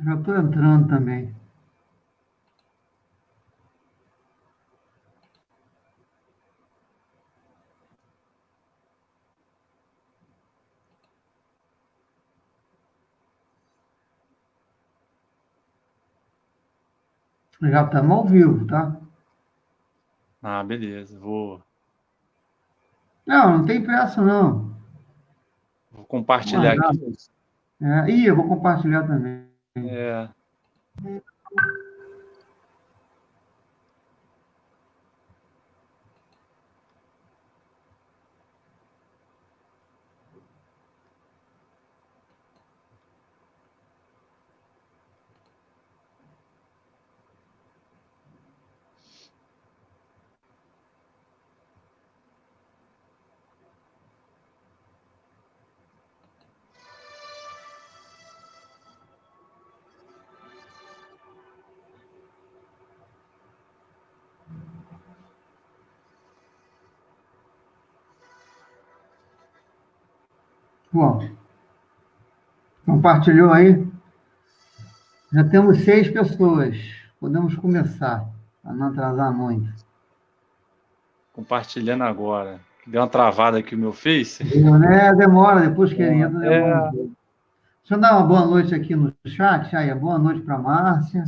Já estou entrando também. Já estamos ao vivo, tá? Ah, beleza. Vou Não tem pressa, não. compartilhar aqui. Eu vou compartilhar também. É, Bom, compartilhou aí? Já temos 6 pessoas. Podemos começar, para não atrasar muito. compartilhando agora. Deu uma travada aqui o meu Face. Demora, depois que ele entra, demora um É, pouco. Deixa eu dar uma boa noite aqui no chat. Aí, boa noite para a Márcia.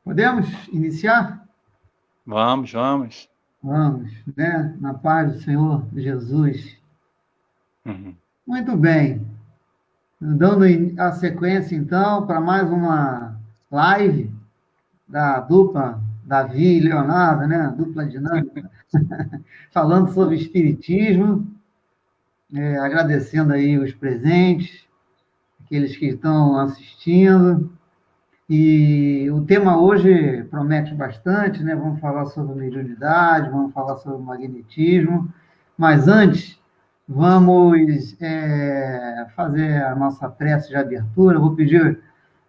Podemos iniciar? vamos. Vamos, né? Na paz do Senhor Jesus. Uhum. Muito bem. Dando a sequência, então, para mais uma live da dupla Davi e Leonardo, né? Dupla dinâmica, falando sobre espiritismo, agradecendo aí os presentes, aqueles que estão assistindo. E o tema hoje promete bastante, né? Vamos falar sobre mediunidade, vamos falar sobre magnetismo, mas antes vamos fazer a nossa prece de abertura. Eu vou pedir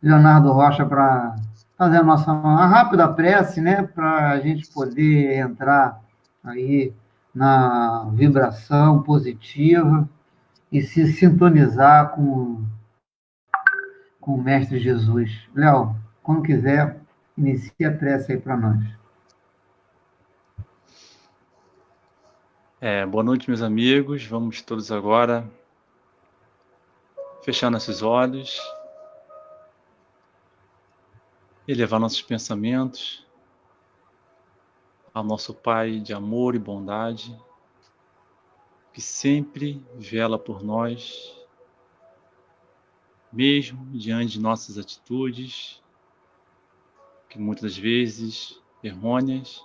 Leonardo Rocha para fazer uma rápida prece, né? Para a gente poder entrar aí na vibração positiva e se sintonizar com o Mestre Jesus. Léo, quando quiser, inicie a prece aí para nós. Boa noite, meus amigos. Vamos todos agora fechar nossos olhos, elevar nossos pensamentos ao nosso Pai de amor e bondade, que sempre vela por nós, mesmo diante de nossas atitudes, que muitas vezes errôneas,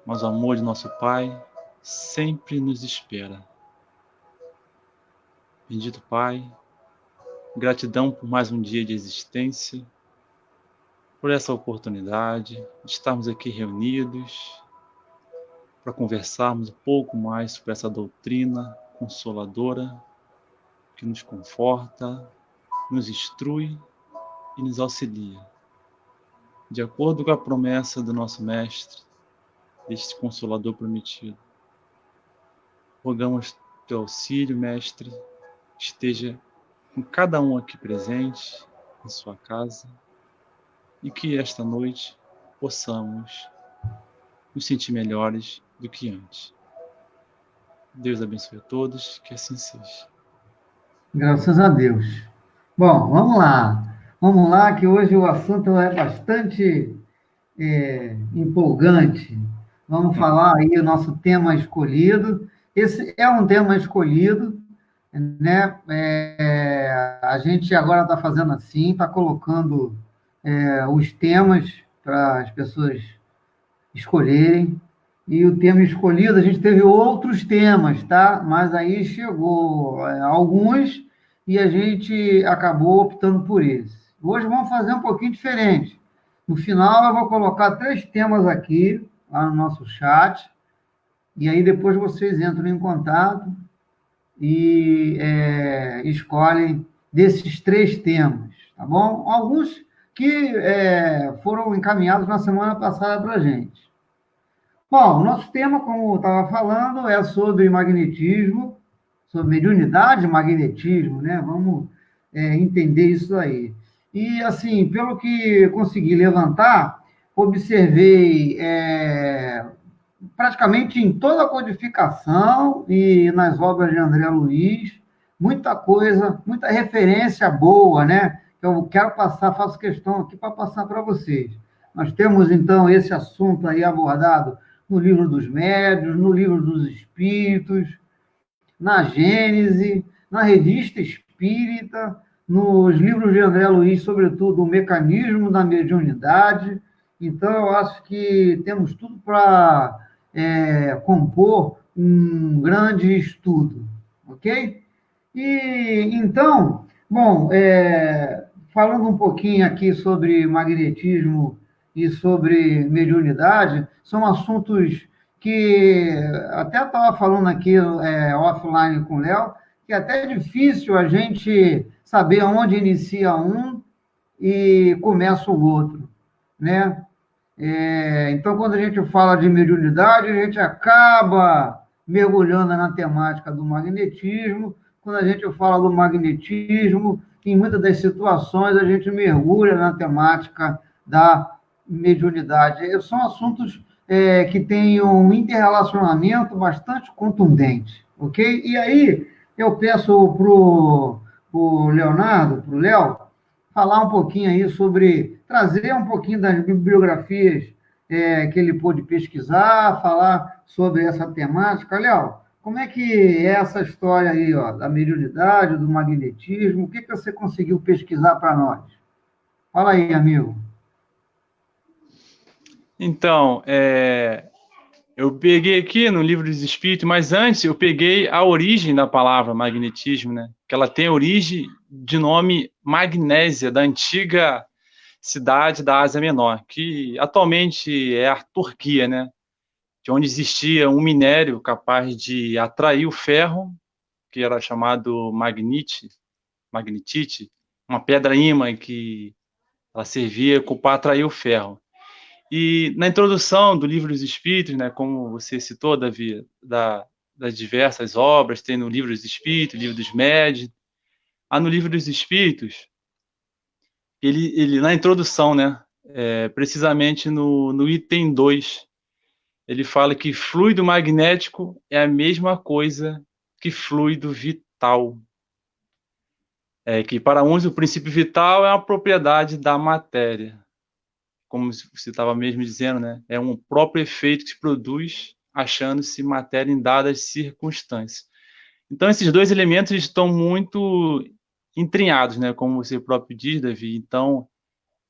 mas o amor de nosso Pai sempre nos espera. Bendito Pai, gratidão por mais um dia de existência, por essa oportunidade de estarmos aqui reunidos para conversarmos um pouco mais sobre essa doutrina consoladora que nos conforta, nos instrui e nos auxilia, de acordo com a promessa do nosso Mestre, deste Consolador prometido. Rogamos teu auxílio, Mestre, esteja com cada um aqui presente, em sua casa, e que esta noite possamos nos sentir melhores do que antes. Deus abençoe a todos, que assim seja. Graças a Deus. Bom, vamos lá. Vamos lá, que hoje o assunto é bastante empolgante. Vamos falar aí o nosso tema escolhido. Esse é um tema escolhido, né? A gente agora está fazendo assim, está colocando os temas para as pessoas escolherem. E o tema escolhido, a gente teve outros temas, tá? Mas aí chegou alguns e a gente acabou optando por esse. Hoje vamos fazer um pouquinho diferente. No final, eu vou colocar 3 temas aqui, lá no nosso chat, e aí depois vocês entram em contato e escolhem desses 3 temas, tá bom? Alguns que foram encaminhados na semana passada para a gente. Bom, o nosso tema, como eu estava falando, é sobre magnetismo, sobre mediunidade e magnetismo, né? Vamos entender isso aí. E, assim, pelo que consegui levantar, observei praticamente em toda a codificação e nas obras de André Luiz, muita coisa, muita referência boa, né? Que eu quero passar, faço questão aqui para passar para vocês. Nós temos, então, esse assunto aí abordado no Livro dos Médiuns, no Livro dos Espíritos, na Gênese, na Revista Espírita, nos livros de André Luiz, sobretudo, o mecanismo da mediunidade. Então, eu acho que temos tudo para compor um grande estudo, ok? E então, bom, falando um pouquinho aqui sobre magnetismo e sobre mediunidade, são assuntos que até estava falando aqui offline com o Léo, que é até difícil a gente saber onde inicia um e começa o outro, né? Então, quando a gente fala de mediunidade, a gente acaba mergulhando na temática do magnetismo. Quando a gente fala do magnetismo, em muitas das situações, a gente mergulha na temática da mediunidade. São assuntos que têm um interrelacionamento bastante contundente, ok? E aí, eu peço para o Leonardo, para o Léo, falar um pouquinho aí sobre, trazer um pouquinho das bibliografias que ele pôde pesquisar, falar sobre essa temática. Léo, como é que é essa história aí, ó, da mediunidade, do magnetismo? O que que você conseguiu pesquisar para nós? Fala aí, amigo. Então, eu peguei aqui no Livro dos Espíritos, mas antes eu peguei a origem da palavra magnetismo, né? Que ela tem origem de nome Magnésia, da antiga cidade da Ásia Menor, que atualmente é a Turquia, né? De onde existia um minério capaz de atrair o ferro, que era chamado magnetite, uma pedra-ímã que ela servia para atrair o ferro. E na introdução do Livro dos Espíritos, né, como você citou, Davi, das diversas obras, tem no Livro dos Espíritos, Livro dos Médiuns, no Livro dos Espíritos, ele na introdução, né, precisamente no item 2, ele fala que fluido magnético é a mesma coisa que fluido vital. Que para uns o princípio vital é uma propriedade da matéria, como você estava mesmo dizendo, né? É um próprio efeito que se produz achando-se matéria em dadas circunstâncias. Então, esses dois elementos estão muito entranhados, né? Como você próprio diz, Davi. Então,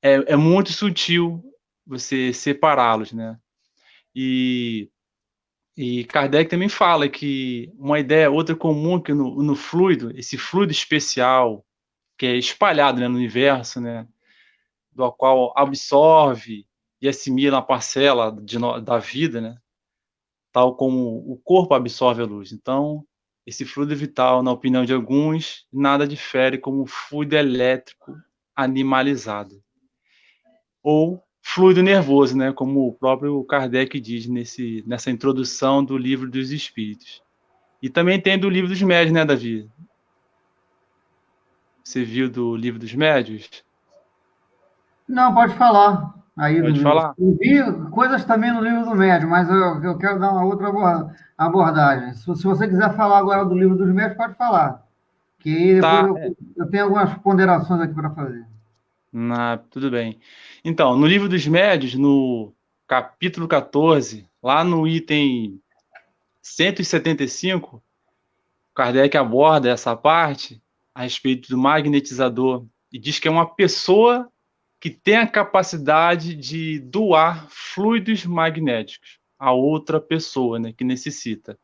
é muito sutil você separá-los, né? E Kardec também fala que uma ideia, outra comum, que no fluido, esse fluido especial, que é espalhado, né, no universo, né? Do qual absorve e assimila a parcela da vida, né? Tal como o corpo absorve a luz. Então, esse fluido vital, na opinião de alguns, nada difere como fluido elétrico animalizado. Ou fluido nervoso, né? Como o próprio Kardec diz nessa introdução do Livro dos Espíritos. E também tem do Livro dos Médiuns, né, Davi? Você viu do Livro dos Médiuns? Não, pode falar. Aí, Pode falar? eu vi coisas também no livro do médium, mas eu quero dar uma outra abordagem. Se você quiser falar agora do livro dos médios, pode falar. Que aí depois Tá. eu tenho algumas ponderações aqui para fazer. Tudo bem. Então, no Livro dos Médiuns, no capítulo 14, lá no item 175, Kardec aborda essa parte a respeito do magnetizador e diz que é uma pessoa que tem a capacidade de doar fluidos magnéticos a outra pessoa, né, que necessita.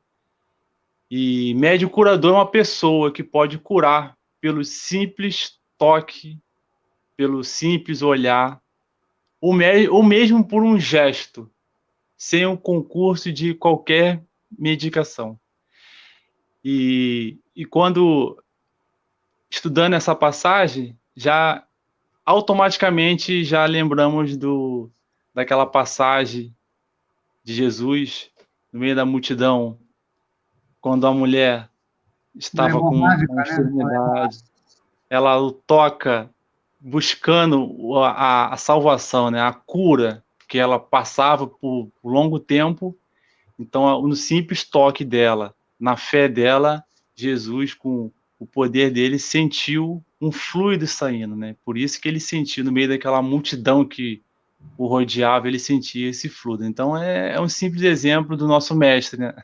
E médium curador é uma pessoa que pode curar pelo simples toque, pelo simples olhar, ou mesmo por um gesto, sem o concurso de qualquer medicação. E quando estudando essa passagem, já automaticamente já lembramos daquela passagem de Jesus no meio da multidão, quando a mulher estava com uma enfermidade, ela o toca buscando a salvação, né? A cura, que ela passava por longo tempo. Então, no simples toque dela, na fé dela, Jesus, com o poder dele, sentiu um fluido saindo, né? Por isso que ele sentiu, no meio daquela multidão que o rodeava, ele sentia esse fluido. Então, é um simples exemplo do nosso mestre, né?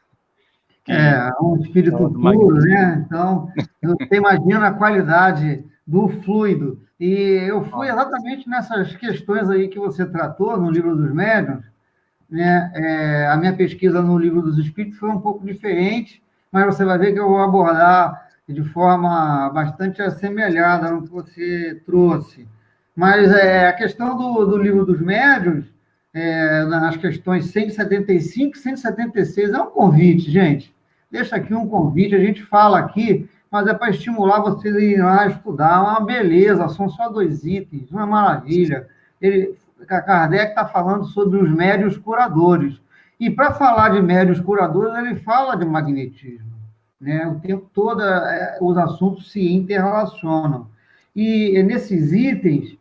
Um espírito puro, né? Então, você imagina a qualidade do fluido. E eu fui exatamente nessas questões aí que você tratou no Livro dos Médiuns, né? A minha pesquisa no Livro dos Espíritos foi um pouco diferente, mas você vai ver que eu vou abordar de forma bastante assemelhada no que você trouxe. Mas a questão do Livro dos Médiuns, nas questões 175 e 176, é um convite, gente. Deixa aqui um convite, a gente fala aqui, mas é para estimular vocês a irem lá estudar. Uma beleza, são só 2 itens, uma maravilha. Kardec está falando sobre os médiuns curadores. E para falar de médiuns curadores, ele fala de magnetismo, né? O tempo todo os assuntos se interrelacionam. E nesses itens,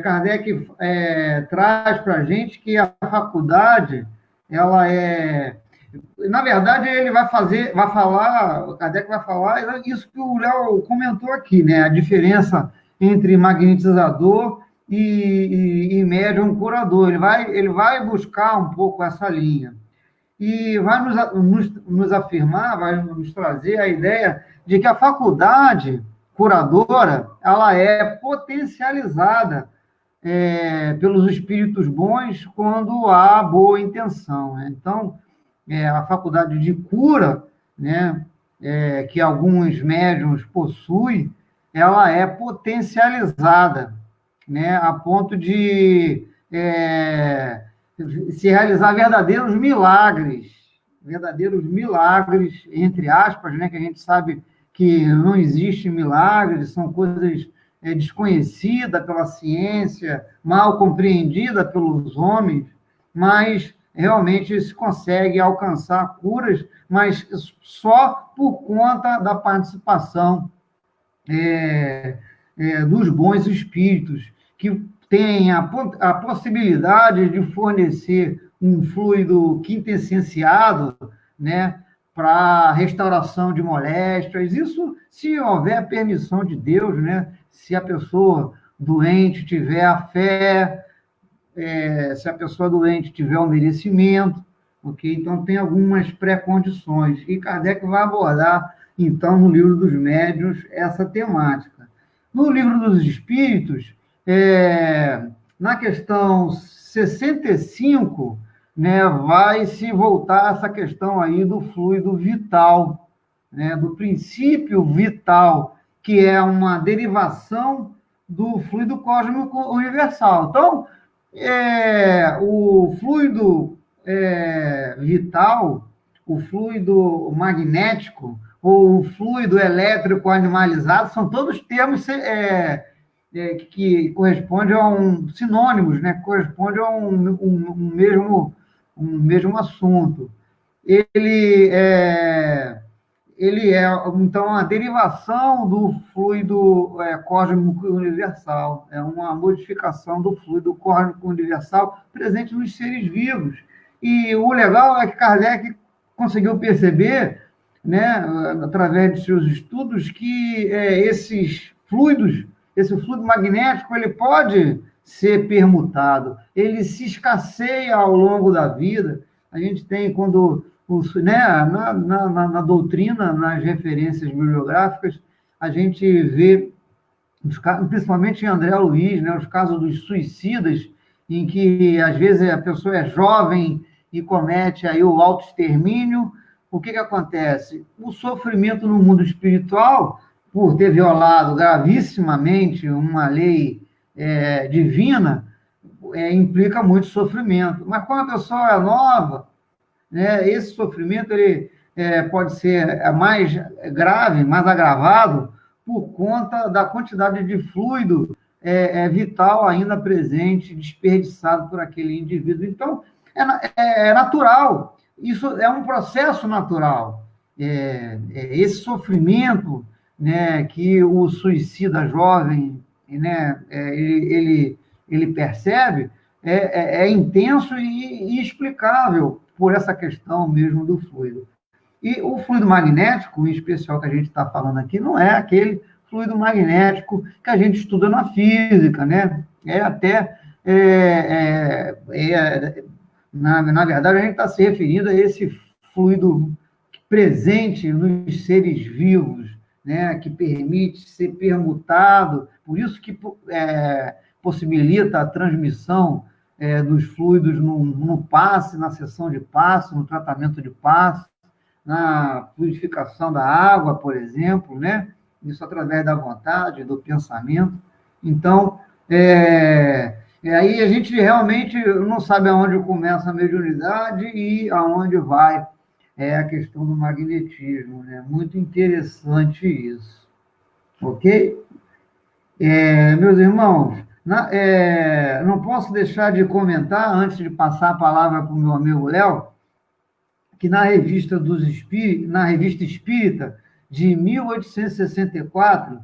Kardec traz para a gente que a faculdade, ela na verdade, ele o Kardec vai falar isso que o Léo comentou aqui, né? A diferença entre magnetizador e médium curador. Ele vai buscar um pouco essa linha. E vai nos afirmar, vai nos trazer a ideia de que a faculdade curadora, ela é potencializada pelos espíritos bons quando há boa intenção, né? Então, a faculdade de cura, né, que alguns médiuns possuem, ela é potencializada, né, a ponto de se realizar verdadeiros milagres, entre aspas, né, que a gente sabe que não existe milagres, são coisas desconhecidas pela ciência, mal compreendida pelos homens, mas realmente se consegue alcançar curas, mas só por conta da participação dos bons espíritos, que têm a possibilidade de fornecer um fluido quintessenciado, né, para restauração de moléstias. Isso se houver a permissão de Deus, né? Se a pessoa doente tiver a fé, se a pessoa doente tiver o merecimento, ok? Então, tem algumas pré-condições. E Kardec vai abordar, então, no Livro dos Médiuns, essa temática. No Livro dos Espíritos, na questão 65, né, vai se voltar a essa questão aí do fluido vital, né, do princípio vital, que é uma derivação do fluido cósmico universal. Então, o fluido vital, o fluido magnético, ou o fluido elétrico animalizado, são todos termos que correspondem a sinônimos, né? Correspondem a um mesmo assunto. Ele é, então, a derivação do fluido cósmico universal, é uma modificação do fluido cósmico universal presente nos seres vivos. E o legal é que Kardec conseguiu perceber, né, através de seus estudos, que esse fluido magnético, ele pode ser permutado, ele se escasseia ao longo da vida. A gente tem, na doutrina, nas referências bibliográficas, a gente vê, principalmente em André Luiz, né, os casos dos suicidas, em que, às vezes, a pessoa é jovem e comete aí o autoextermínio. O que acontece? O sofrimento no mundo espiritual por ter violado gravissimamente uma lei divina, implica muito sofrimento. Mas quando a pessoa é nova, né, esse sofrimento ele pode ser mais grave, mais agravado, por conta da quantidade de fluido vital ainda presente, desperdiçado por aquele indivíduo. Então, é natural, isso é um processo natural. Esse sofrimento, né, que o suicida jovem, né, ele percebe, é intenso e explicável por essa questão mesmo do fluido. E o fluido magnético, em especial que a gente está falando aqui, não é aquele fluido magnético que a gente estuda na física, né? Na verdade, a gente está se referindo a esse fluido presente nos seres vivos, né? Que permite ser permutado, por isso que possibilita a transmissão dos fluidos no passe, na sessão de passe, no tratamento de passe, na fluidificação da água, por exemplo, né? Isso através da vontade, do pensamento. Então, aí a gente realmente não sabe aonde começa a mediunidade e aonde vai a questão do magnetismo, né? Muito interessante isso, ok? Meus irmãos, não posso deixar de comentar, antes de passar a palavra para o meu amigo Léo, que na revista Espírita, de 1864,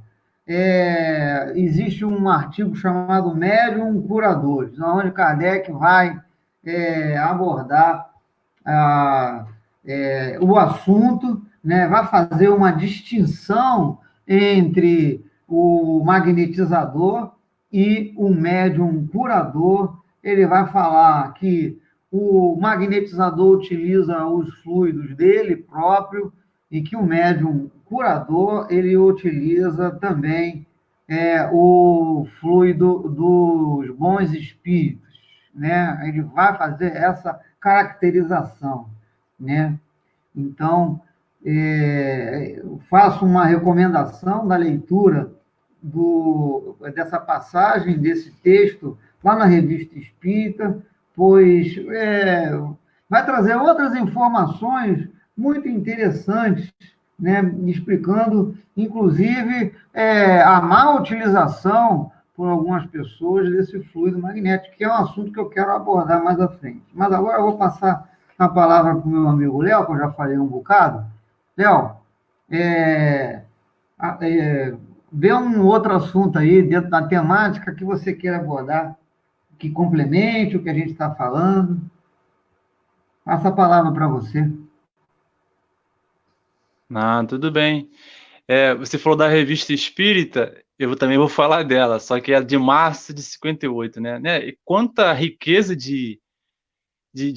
existe um artigo chamado Médium Curadores, onde Kardec vai abordar o assunto, né, vai fazer uma distinção entre o magnetizador e o médium curador. Ele vai falar que o magnetizador utiliza os fluidos dele próprio e que o médium curador ele utiliza também o fluido dos bons espíritos, né? Ele vai fazer essa caracterização, né? Então, faço uma recomendação da leitura dessa passagem, desse texto, lá na Revista Espírita, pois vai trazer outras informações muito interessantes, né, explicando, inclusive, a má utilização por algumas pessoas desse fluido magnético, que é um assunto que eu quero abordar mais à frente. Mas agora eu vou passar a palavra para o meu amigo Léo, que eu já falei um bocado. Léo, vê um outro assunto aí dentro da temática que você queira abordar, que complemente o que a gente está falando. Passa a palavra para você. Tudo bem. Você falou da Revista Espírita, eu também vou falar dela, só que é de março de 58, né? E quanta riqueza de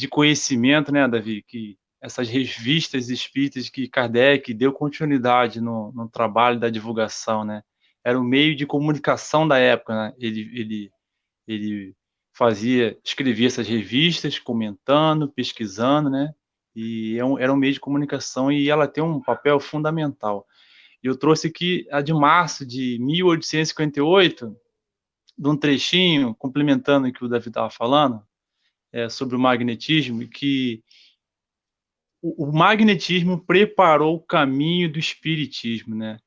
conhecimento, né, Davi, que essas revistas espíritas que Kardec deu continuidade no trabalho da divulgação, né? Era o meio de comunicação da época, né? Ele escrevia essas revistas, comentando, pesquisando, né? E era um meio de comunicação e ela tem um papel fundamental. Eu trouxe aqui a de março de 1858, de um trechinho, complementando o que o Davi estava falando, sobre o magnetismo, que o magnetismo preparou o caminho do espiritismo, né?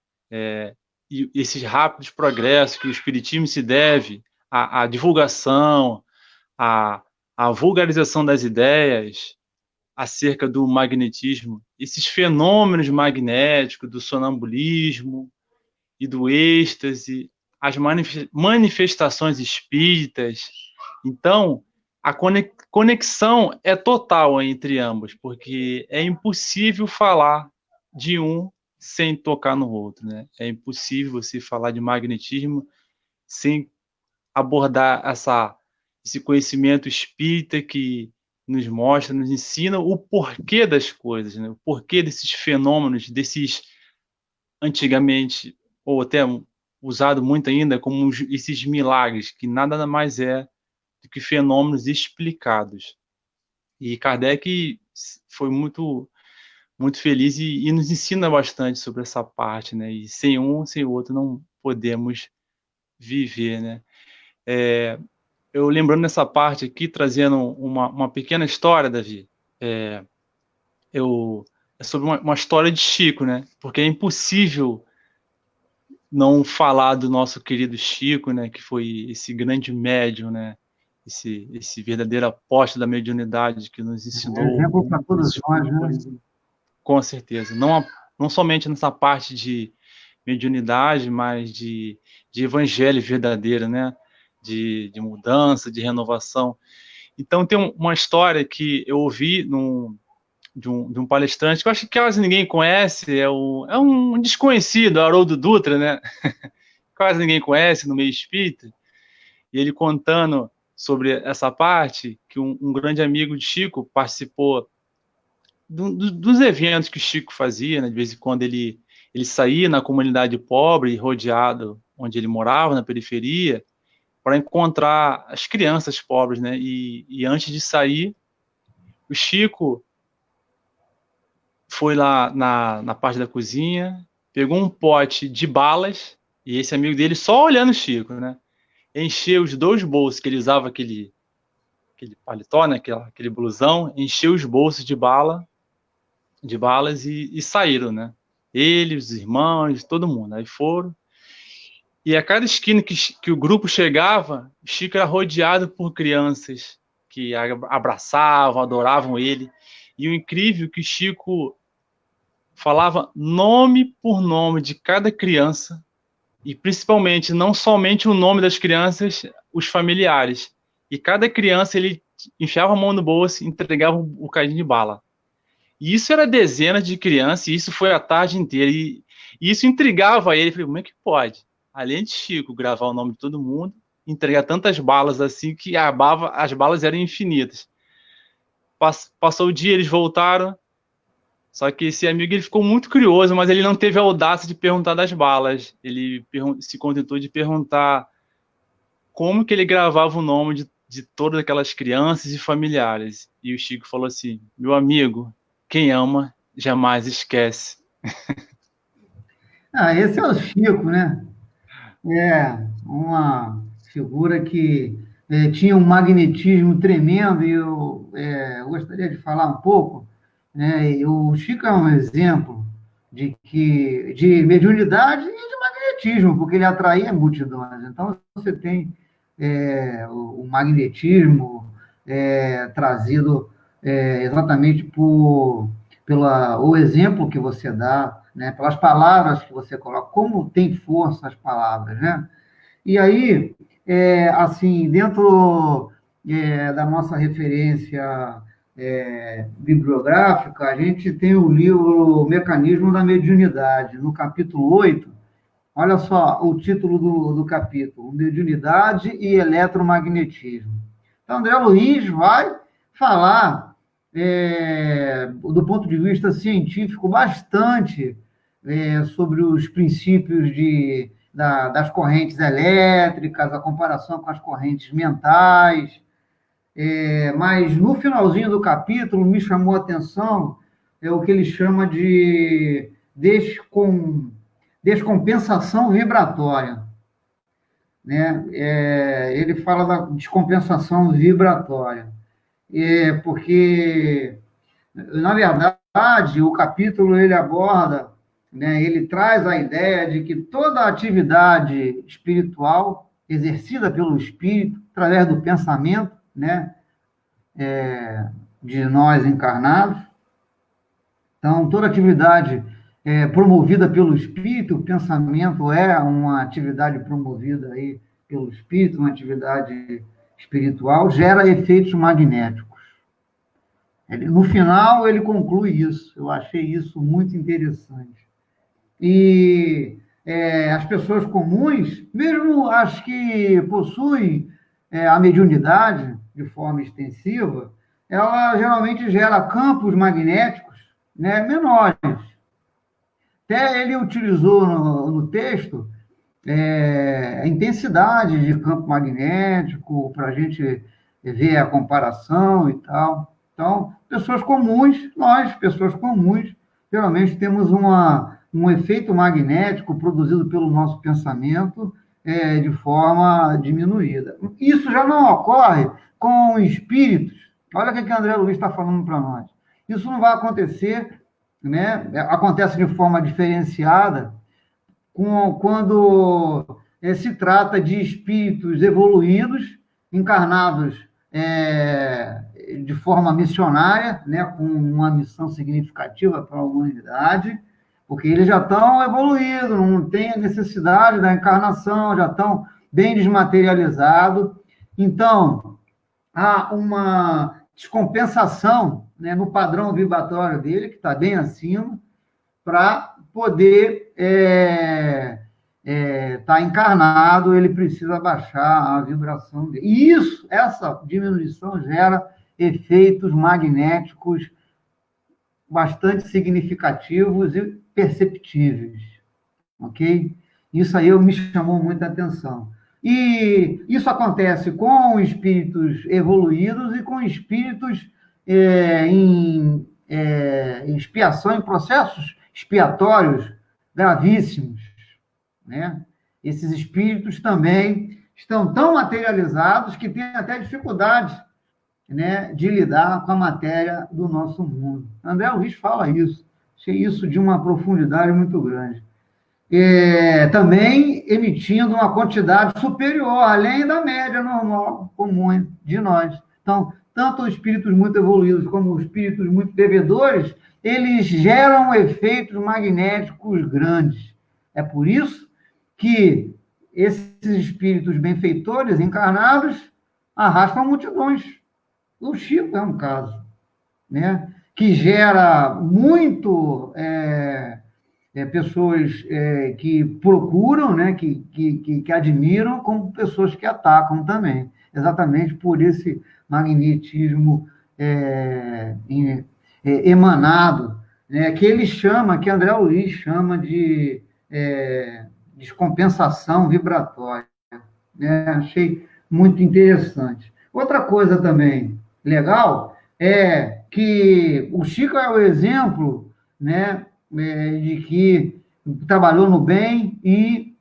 E esses rápidos progressos que o espiritismo se deve à divulgação, à vulgarização das ideias acerca do magnetismo, esses fenômenos magnéticos, do sonambulismo e do êxtase, as manifestações espíritas. Então, a conexão é total entre ambos, porque é impossível falar de um sem tocar no outro, né? É impossível você falar de magnetismo sem abordar esse conhecimento espírita que nos mostra, nos ensina o porquê das coisas, né? O porquê desses fenômenos, antigamente, ou até usado muito ainda como esses milagres, que nada mais é do que fenômenos explicados. E Kardec foi muito muito feliz e nos ensina bastante sobre essa parte, né? E sem um, sem o outro, não podemos viver, né? Eu lembrando nessa parte aqui, trazendo uma pequena história, Davi, é sobre uma história de Chico, né? Porque é impossível não falar do nosso querido Chico, né? Que foi esse grande médium, né? Esse verdadeiro apóstolo da mediunidade que nos ensinou Exemplo para todos muitas nós, né? coisas, com certeza. Não somente nessa parte de mediunidade, mas de evangelho verdadeiro, né? De mudança, de renovação. Então, tem uma história que eu ouvi de um palestrante, que eu acho que quase ninguém conhece, é um desconhecido, Haroldo Dutra, né? Quase ninguém conhece no meio espírita, e ele contando sobre essa parte, que um grande amigo de Chico participou dos eventos que o Chico fazia, né? De vez em quando ele saía na comunidade pobre, rodeado, onde ele morava, na periferia, para encontrar as crianças pobres, né? E antes de sair, o Chico foi lá na parte da cozinha, pegou um pote de balas, e esse amigo dele só olhando o Chico, né? Encheu os 2 bolsos, que ele usava aquele paletó, né? Aquele blusão, encheu os bolsos de balas e saíram, né? Ele, os irmãos, todo mundo. Aí foram. E a cada esquina que o grupo chegava, o Chico era rodeado por crianças que abraçavam, adoravam ele. E o incrível é que o Chico falava nome por nome de cada criança, e principalmente, não somente o nome das crianças, os familiares. E cada criança, ele enfiava a mão no bolso e entregava um bocadinho de bala. E isso era dezenas de crianças, e isso foi a tarde inteira. E isso intrigava ele. Eu falei, como é que pode? Além de Chico gravar o nome de todo mundo, entregar tantas balas assim, que as balas eram infinitas. Passou o dia, eles voltaram. Só que esse amigo, ele ficou muito curioso, mas ele não teve a audácia de perguntar das balas. Ele se contentou de perguntar como que ele gravava o nome de todas aquelas crianças e familiares. E o Chico falou assim, meu amigo, quem ama jamais esquece. Esse é o Chico, né? É uma figura que tinha um magnetismo tremendo, e eu gostaria de falar um pouco, né? E o Chico é um exemplo de mediunidade e de magnetismo, porque ele atraía multidões. Então, você tem o magnetismo trazido exatamente pelo exemplo que você dá, né? Pelas palavras que você coloca, como tem força as palavras, né? E aí, assim, dentro da nossa referência bibliográfica, a gente tem o livro Mecanismo da Mediunidade, no capítulo 8. Olha só o título do capítulo: Mediunidade e Eletromagnetismo. Então, André Luiz vai falar, do ponto de vista científico, bastante sobre os princípios das correntes elétricas, a comparação com as correntes mentais. Mas no finalzinho do capítulo me chamou a atenção o que ele chama de descompensação vibratória, né? Ele fala da descompensação vibratória, porque, na verdade, o capítulo ele aborda, né, ele traz a ideia de que toda atividade espiritual exercida pelo espírito, através do pensamento, né, de nós encarnados, então, toda atividade promovida pelo espírito, o pensamento é uma atividade promovida aí pelo espírito, uma atividade espiritual, gera efeitos magnéticos. No final, ele conclui isso. Eu achei isso muito interessante. E as pessoas comuns, mesmo as que possuem a mediunidade de forma extensiva, ela geralmente gera campos magnéticos, né, menores. Até ele utilizou no texto a intensidade de campo magnético para a gente ver a comparação e tal. Então, pessoas comuns, nós, pessoas comuns, geralmente temos um efeito magnético produzido pelo nosso pensamento de forma diminuída. Isso já não ocorre com espíritos. Olha o que André Luiz está falando para nós. Isso não vai acontecer, né? Acontece de forma diferenciada quando se trata de espíritos evoluídos, encarnados de forma missionária, né, com uma missão significativa para a humanidade, porque eles já estão evoluídos, não tem a necessidade da encarnação, já estão bem desmaterializados. Então, há uma descompensação, né, no padrão vibratório dele, que está bem acima, para poder estar encarnado, ele precisa baixar a vibração dele. E essa diminuição gera efeitos magnéticos bastante significativos e perceptíveis, ok? Isso aí me chamou muita atenção. E isso acontece com espíritos evoluídos e com espíritos em expiação, em processos expiatórios gravíssimos, né? Esses espíritos também estão tão materializados que têm até dificuldade, né, de lidar com a matéria do nosso mundo. André Luiz fala isso. Achei isso de uma profundidade muito grande. Também emitindo uma quantidade superior, além da média normal, comum de nós. Então, tanto os espíritos muito evoluídos como os espíritos muito devedores, eles geram efeitos magnéticos grandes. É por isso que esses espíritos benfeitores encarnados arrastam multidões. O Chico é um caso, né, que gera muito pessoas que procuram, né, que admiram, como pessoas que atacam também, exatamente por esse magnetismo emanado, né, que André Luiz chama de descompensação vibratória, né? Achei muito interessante. Outra coisa também legal é que o Chico é o exemplo, né, de que trabalhou no bem e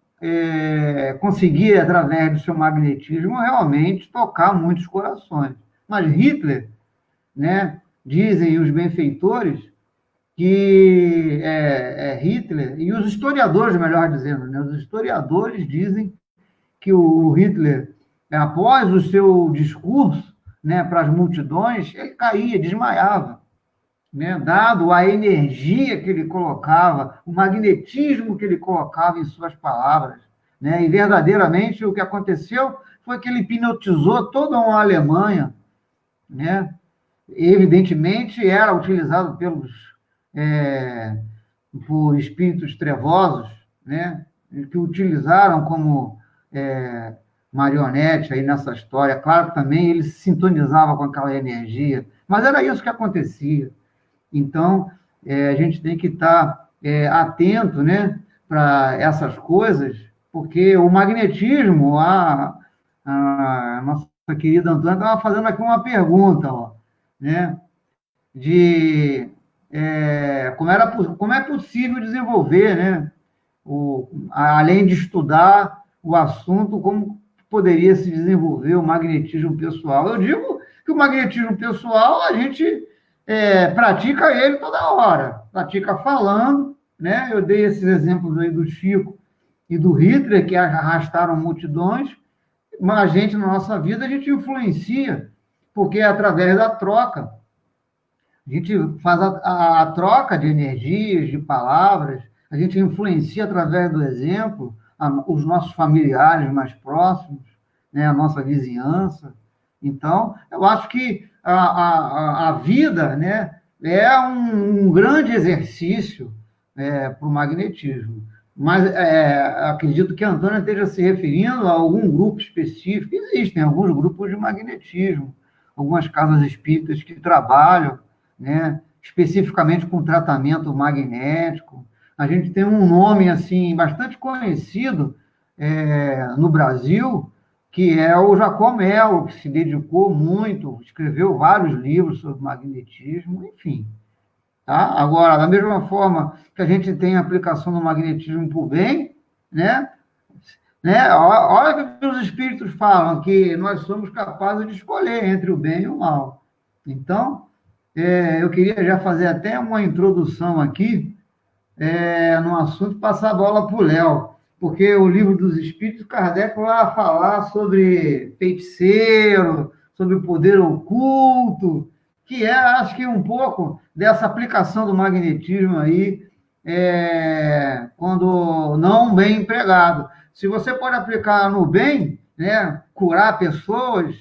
conseguia, através do seu magnetismo, realmente tocar muitos corações. Mas Hitler, né, dizem os benfeitores, que Hitler, e os historiadores, melhor dizendo, né, os historiadores dizem que o Hitler, após o seu discurso, né, para as multidões, ele caía, desmaiava, né, dado a energia que ele colocava, o magnetismo que ele colocava em suas palavras, né, e verdadeiramente o que aconteceu foi que ele hipnotizou toda uma Alemanha, né, evidentemente era utilizado por espíritos trevosos, né, que utilizaram como marionete aí nessa história. Claro que também ele se sintonizava com aquela energia, mas era isso que acontecia. Então, a gente tem que estar atento, né, para essas coisas, porque o magnetismo, a nossa querida Antônia estava fazendo aqui uma pergunta, ó, né, de como é possível desenvolver, né, além de estudar o assunto, como poderia se desenvolver o magnetismo pessoal. Eu digo que o magnetismo pessoal, a gente pratica ele toda hora, pratica falando, né? Eu dei esses exemplos aí do Chico e do Hitler, que arrastaram multidões, mas a gente, na nossa vida, a gente influencia, porque é através da troca. A gente faz a troca de energias, de palavras, a gente influencia através do exemplo os nossos familiares mais próximos, né, a nossa vizinhança. Então, eu acho que a vida, né, é um grande exercício para o magnetismo. Mas acredito que a Antônia esteja se referindo a algum grupo específico. Existem alguns grupos de magnetismo, algumas casas espíritas que trabalham, né, especificamente com tratamento magnético. A gente tem um nome assim bastante conhecido no Brasil, que é o Jacó Mello, que se dedicou muito, escreveu vários livros sobre magnetismo, enfim. Tá? Agora, da mesma forma que a gente tem a aplicação do magnetismo para o bem, né? Olha que os espíritos falam que nós somos capazes de escolher entre o bem e o mal. Então, eu queria já fazer até uma introdução aqui no assunto, passar a bola para o Léo, porque o livro dos Espíritos, Kardec vai falar sobre feiticeiro, sobre o poder oculto, que acho que um pouco dessa aplicação do magnetismo aí, quando não bem empregado. Se você pode aplicar no bem, né, curar pessoas,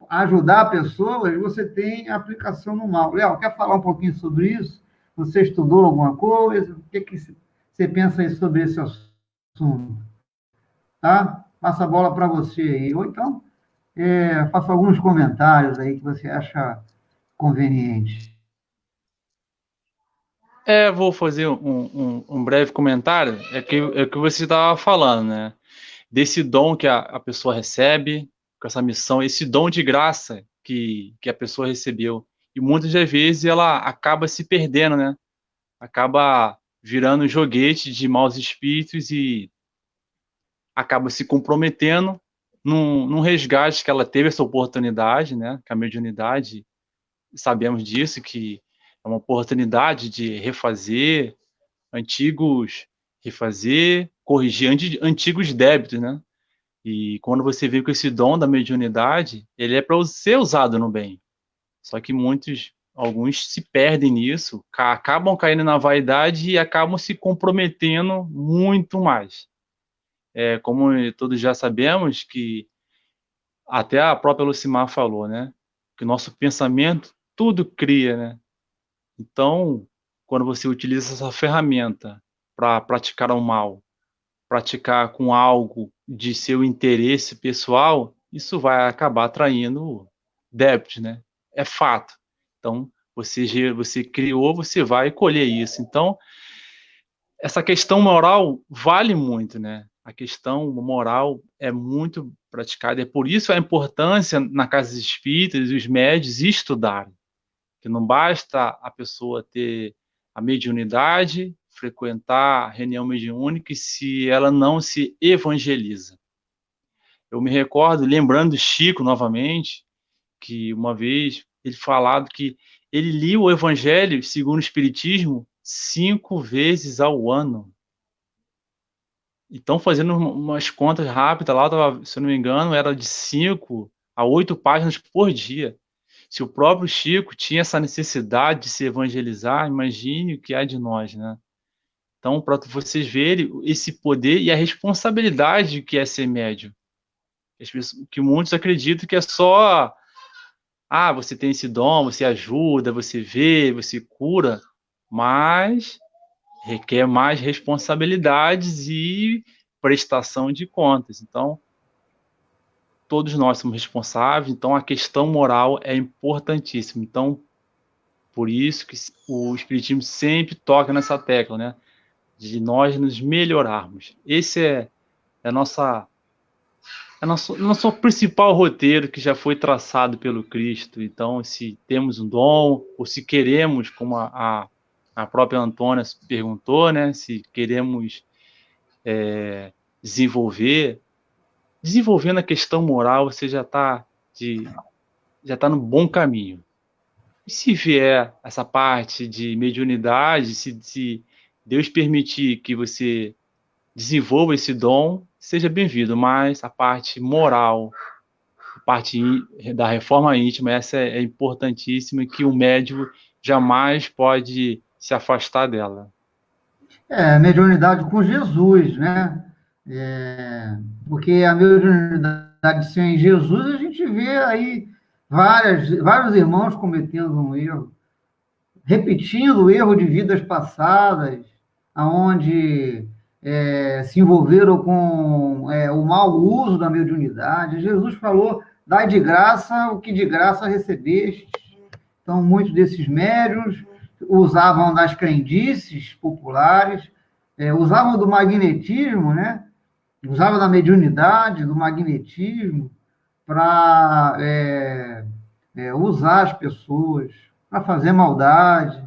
ajudar pessoas, você tem aplicação no mal. Léo, quer falar um pouquinho sobre isso? Você estudou alguma coisa? O que você pensa aí sobre esse assunto? Tá? Passa a bola para você aí. Ou então, faça alguns comentários aí que você acha conveniente. Vou fazer um breve comentário. É que você estava falando, né? Desse dom que a pessoa recebe, com essa missão, esse dom de graça que a pessoa recebeu. E muitas das vezes ela acaba se perdendo, né? Acaba virando joguete de maus espíritos e acaba se comprometendo num resgate que ela teve essa oportunidade, né? Que a mediunidade, sabemos disso, que é uma oportunidade de refazer, corrigir antigos débitos, né? E quando você vê com esse dom da mediunidade, ele é para ser usado no bem. Só que alguns se perdem nisso, acabam caindo na vaidade e acabam se comprometendo muito mais. Como todos já sabemos, que até a própria Lucimar falou, né? Que o nosso pensamento tudo cria, né? Então, quando você utiliza essa ferramenta para praticar o mal, praticar com algo de seu interesse pessoal, isso vai acabar atraindo débitos, né? É fato. Então, você criou, você vai colher isso. Então, essa questão moral vale muito, né? A questão moral é muito praticada. É por isso a importância na casa espírita e os médios estudarem. Que não basta a pessoa ter a mediunidade, frequentar a reunião mediúnica, se ela não se evangeliza. Eu me recordo, lembrando do Chico novamente, que uma vez ele falado que ele lia o Evangelho segundo o Espiritismo 5 vezes ao ano. Então, fazendo umas contas rápidas lá, se eu não me engano, era de 5 a 8 páginas por dia. Se o próprio Chico tinha essa necessidade de se evangelizar, imagine o que há de nós, né? Então, para vocês verem esse poder e a responsabilidade que é ser médium. Que muitos acreditam que é só você tem esse dom, você ajuda, você vê, você cura, mas requer mais responsabilidades e prestação de contas. Então, todos nós somos responsáveis, então a questão moral é importantíssima. Então, por isso que o Espiritismo sempre toca nessa tecla, né? De nós nos melhorarmos. Esse é nosso principal roteiro que já foi traçado pelo Cristo. Então, se temos um dom, ou se queremos, como a própria Antônia perguntou, né? Se queremos desenvolvendo a questão moral, você já está no bom caminho. E se vier essa parte de mediunidade, se Deus permitir que você desenvolva esse dom, seja bem-vindo. Mas a parte moral, a parte da reforma íntima, essa é importantíssima, que o médium jamais pode se afastar dela. Mediunidade com Jesus, né? Porque a mediunidade sem Jesus, a gente vê aí vários irmãos cometendo um erro, repetindo o erro de vidas passadas, aonde se envolveram com o mau uso da mediunidade. Jesus falou: dai de graça o que de graça recebeste. Então, muitos desses médiuns usavam das crendices populares, usavam do magnetismo, né? Usavam da mediunidade, do magnetismo, para usar as pessoas, para fazer maldade.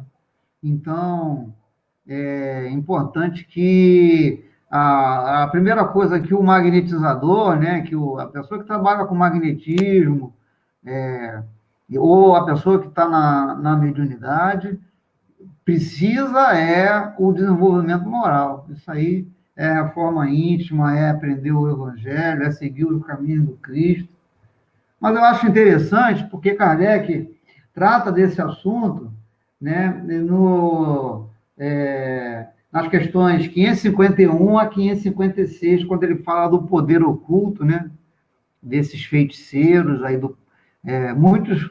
Então, é importante que a primeira coisa que o magnetizador, né, a pessoa que trabalha com magnetismo, é, ou a pessoa que está na mediunidade, precisa o desenvolvimento moral. Isso aí é a forma íntima, é aprender o Evangelho, é seguir o caminho do Cristo. Mas eu acho interessante porque Kardec trata desse assunto, né, nas questões 551 a 556, quando ele fala do poder oculto, né, desses feiticeiros, muitos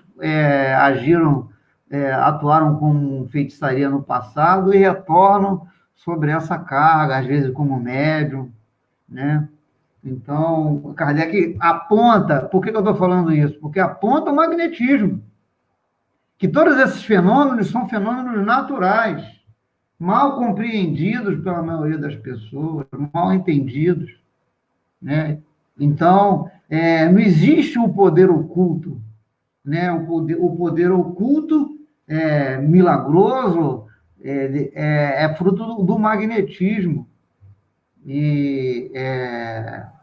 atuaram com feitiçaria no passado e retornam sobre essa carga, às vezes como médium, né? Então, Kardec aponta, por que eu estou falando isso? Porque aponta o magnetismo, que todos esses fenômenos são fenômenos naturais, mal compreendidos pela maioria das pessoas, mal entendidos, né? Então, não existe o poder oculto, né? O poder oculto milagroso é fruto do magnetismo. E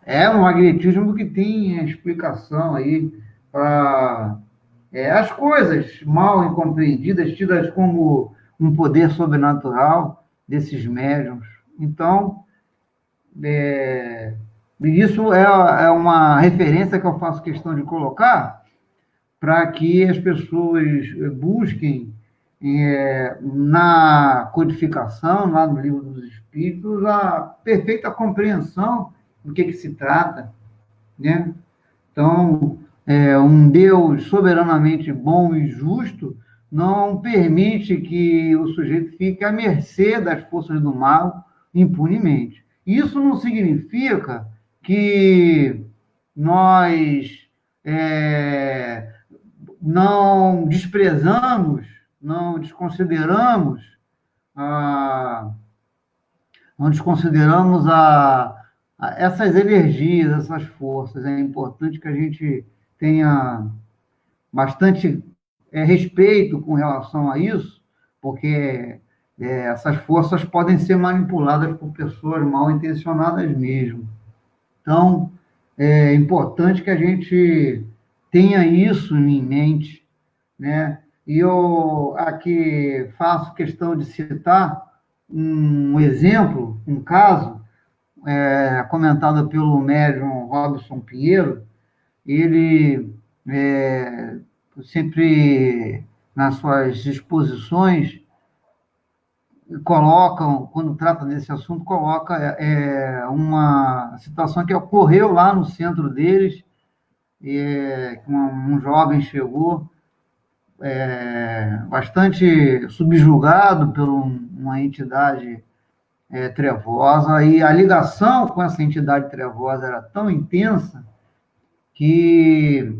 é o magnetismo que tem a explicação aí para as coisas mal incompreendidas, tidas como um poder sobrenatural desses médiuns. Então, isso é uma referência que eu faço questão de colocar para que as pessoas busquem na codificação, lá no Livro dos Espíritos, a perfeita compreensão do que se trata, né? Então, um Deus soberanamente bom e justo não permite que o sujeito fique à mercê das forças do mal impunemente. Isso não significa que nós não desprezamos, não desconsideramos essas energias, essas forças. É importante que a gente tenha bastante respeito com relação a isso, porque essas forças podem ser manipuladas por pessoas mal intencionadas mesmo. Então, é importante que a gente tenha isso em mente, né? E eu aqui faço questão de citar um exemplo, um caso, comentado pelo médium Robson Pinheiro. Ele sempre, nas suas exposições, quando trata desse assunto, coloca uma situação que ocorreu lá no centro deles, um jovem chegou bastante subjugado por uma entidade trevosa, e a ligação com essa entidade trevosa era tão intensa que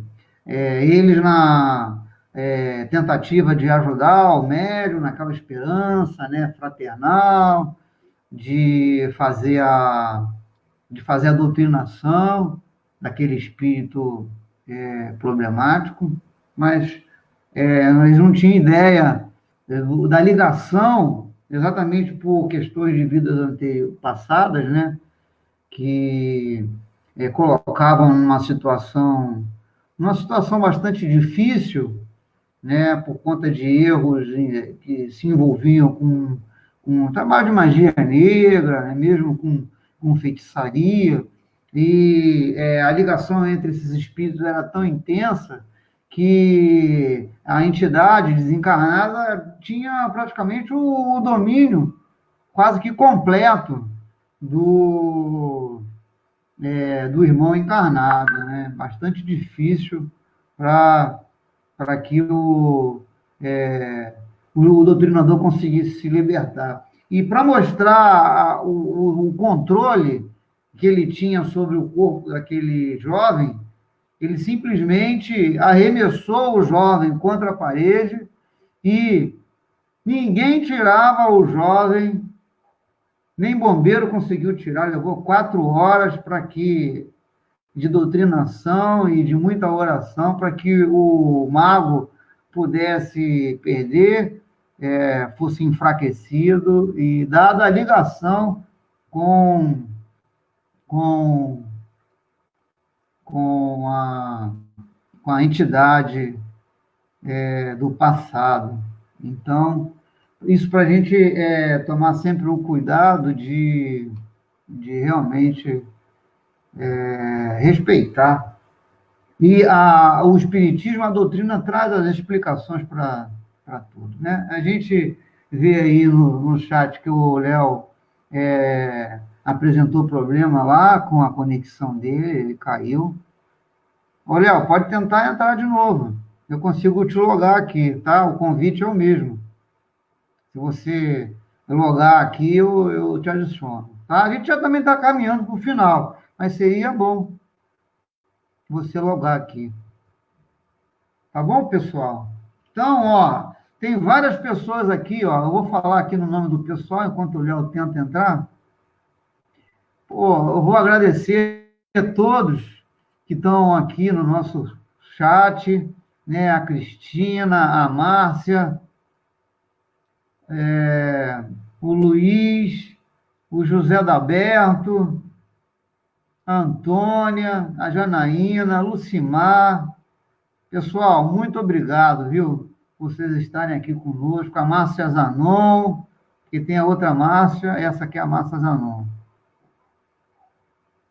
eles, na tentativa de ajudar o médium, naquela esperança, né, fraternal, de fazer a doutrinação daquele espírito problemático, mas eles não tinham ideia da ligação, exatamente por questões de vidas passadas, né, que colocavam numa situação bastante difícil, né, por conta de erros que se envolviam com um trabalho de magia negra, né, mesmo com feitiçaria, e a ligação entre esses espíritos era tão intensa que a entidade desencarnada tinha praticamente o domínio quase que completo do irmão encarnado, né? Bastante difícil para que o doutrinador conseguisse se libertar. E para mostrar o controle que ele tinha sobre o corpo daquele jovem, ele simplesmente arremessou o jovem contra a parede e ninguém tirava o jovem, nem bombeiro conseguiu tirar, levou 4 horas de doutrinação e de muita oração para que o mago pudesse perder fosse enfraquecido, e dada a ligação com a entidade do passado. Então, isso para a gente tomar sempre o cuidado de realmente respeitar. E o Espiritismo, a doutrina, traz as explicações para tudo, né? A gente vê aí no chat que o Léo apresentou problema lá com a conexão dele, ele caiu. Ô, Léo, pode tentar entrar de novo. Eu consigo te logar aqui, tá? O convite é o mesmo. Se você logar aqui, eu te adiciono. Tá? A gente já também está caminhando para o final, mas seria bom você logar aqui. Tá bom, pessoal? Então, ó, tem várias pessoas aqui, ó. Eu vou falar aqui no nome do pessoal, enquanto o Léo tenta entrar. Pô, eu vou agradecer a todos que estão aqui no nosso chat, né? A Cristina, a Márcia, o Luiz, o José Daberto, a Antônia, a Janaína, a Lucimar. Pessoal, muito obrigado, viu, por vocês estarem aqui conosco. A Márcia Zanon, que tem a outra Márcia, essa aqui é a Márcia Zanon.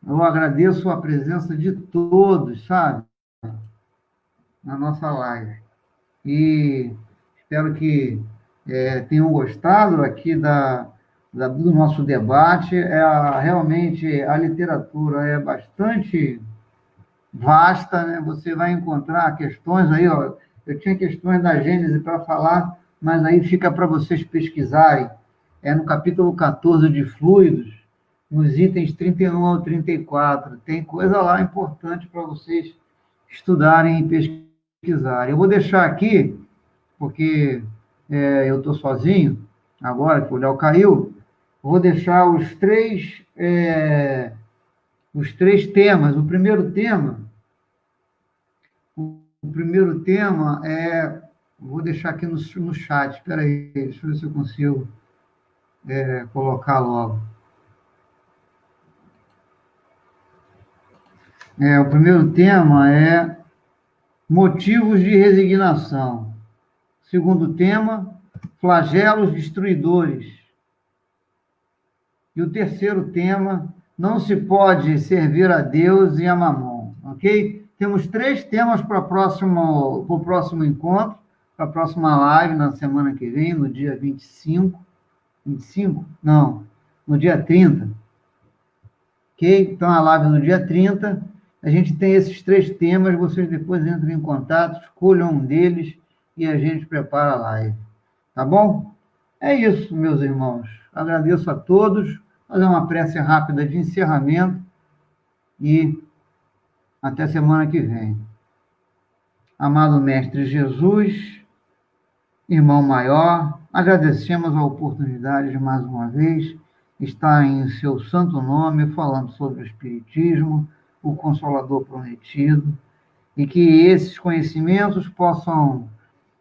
Eu agradeço a presença de todos, sabe, na nossa live. E espero que tenham gostado aqui do nosso debate. Realmente, a literatura é bastante vasta, né? Você vai encontrar questões aí, ó. Eu tinha questões da Gênese para falar, mas aí fica para vocês pesquisarem. No capítulo 14 de Fluidos, nos itens 31 ao 34. Tem coisa lá importante para vocês estudarem e pesquisarem. Eu vou deixar aqui, porque eu estou sozinho, agora que o Léo caiu, vou deixar os três temas. O primeiro tema vou deixar aqui no chat. Espera aí, deixa eu ver se eu consigo colocar logo. O primeiro tema é motivos de resignação. Segundo tema, flagelos destruidores. E o terceiro tema, não se pode servir a Deus e a Mamon, ok? Temos 3 temas para o próximo encontro, para a próxima live na semana que vem, no dia 25. 25? Não, no dia 30. Ok? Então, a live no dia 30. A gente tem esses 3 temas, vocês depois entram em contato, escolham um deles e a gente prepara a live. Tá bom? É isso, meus irmãos. Agradeço a todos. Fazer uma prece rápida de encerramento e até semana que vem. Amado Mestre Jesus, irmão maior, agradecemos a oportunidade de mais uma vez estar em seu santo nome falando sobre o Espiritismo, o Consolador prometido, e que esses conhecimentos possam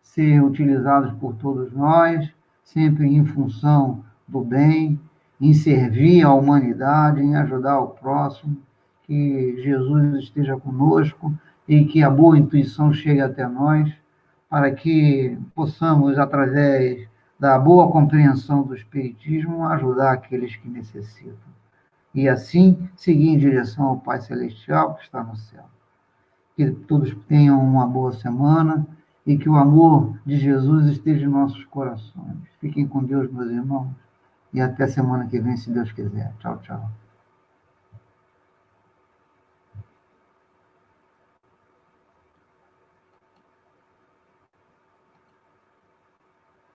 ser utilizados por todos nós, sempre em função do bem, em servir à humanidade, em ajudar o próximo, que Jesus esteja conosco e que a boa intuição chegue até nós, para que possamos, através da boa compreensão do Espiritismo, ajudar aqueles que necessitam. E assim, seguir em direção ao Pai Celestial que está no céu. Que todos tenham uma boa semana e que o amor de Jesus esteja em nossos corações. Fiquem com Deus, meus irmãos, e até semana que vem, se Deus quiser. Tchau, tchau.